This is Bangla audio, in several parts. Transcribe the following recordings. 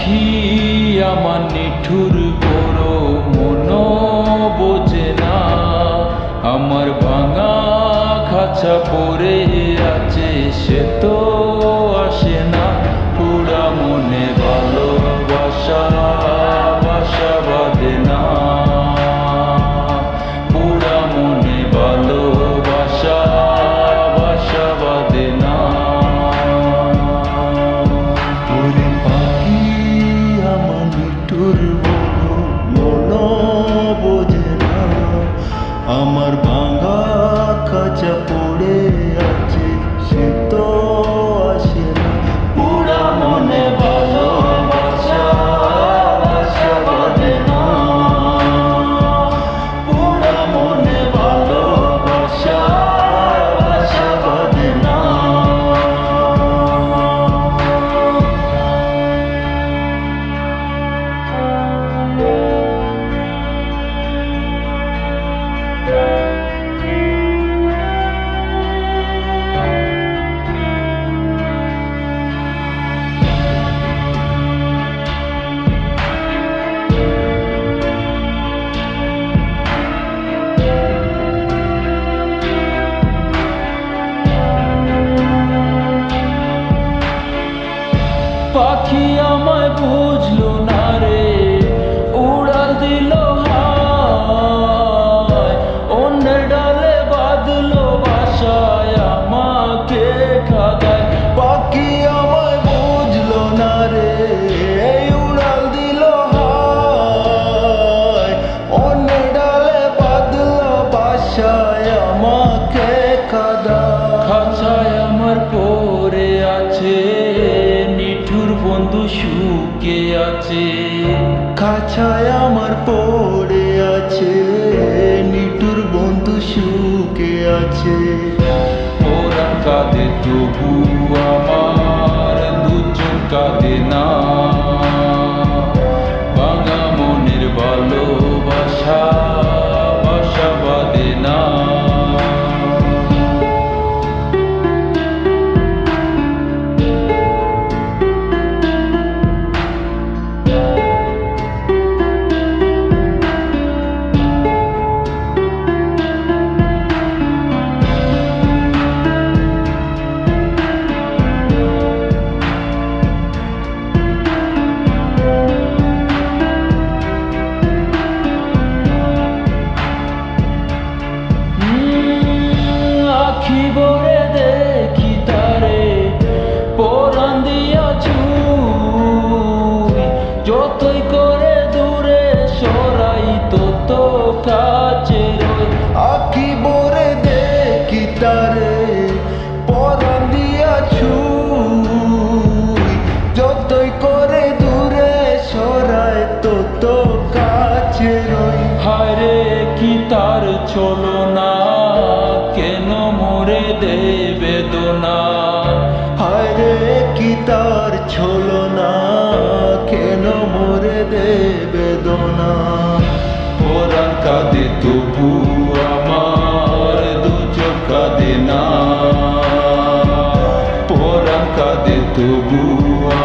পাখি আমার নিঠুর বড় মন বোঝে না, আমার ভাঙা খাঁচা পড়ে আছে সে তো আসে না। পুরা মনে ভালোবাসা বাসা বাঁধে না, পুরা মনে ভালোবাসা বাসা বাঁধে না। ওরে পাখি আমার নিঠুর মন বোঝে না, আমার ভাঙা খাঁচা পড়ে আছে সে তো আসে না। পুরা মনে ভালোবাসা বাসা বাঁধে না, পুরা মনে ভালোবাসা বাসা বাঁধে না। পাখি আমায় বুঝলো না রে, উড়াল দিল হায়, অন্যের ডালে বাঁধলো বাসায় আমাকে খাদায়। পাখি আমায় বুঝলো না রে, উড়াল দিল হায়, অন্য ডালে বাঁধলো বাসায় আমাকে কাদায়। খাঁচায় আমার পড়ে আছে নিঠুর বন্ধু সুখে আছে, খাঁচায় আমার পড়ে আছে নিঠুর বন্ধু সুখে আছে। ওরা কাঁদে তবু আমার দু চোখ কাঁদে না, ভাঙা মনের ভালোবাসা বাসা বাঁধে না। আখি ভরে দেখি তারে পরাণ দিয়া ছুঁই, যতই করে দূরে সরাই তত কাছে রই। আখি ভরে দেখি তারে পরাণ দিয়া ছুঁই, যতই করে দূরে সরায় তত কাছে রই। হায় রে কি তার চলো না, কেন মোরে দে বেদনা। হায় রে কি তার ছলো না, কেন মোরে দে বেদনা। পরাণ কাঁদে তবু আমার দু চোখ কাঁদে না, পরাণ কাঁদে তবু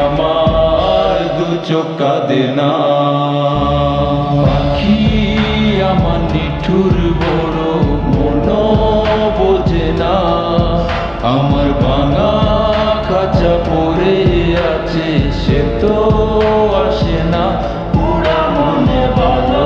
আমার দু চোখ কাঁদে না। পাখি আমার নিঠুর বড় মন বোঝে না, আমার ভাঙা খাঁচা পড়ে আছে সে তো আসে না। পুরা মনে ভালো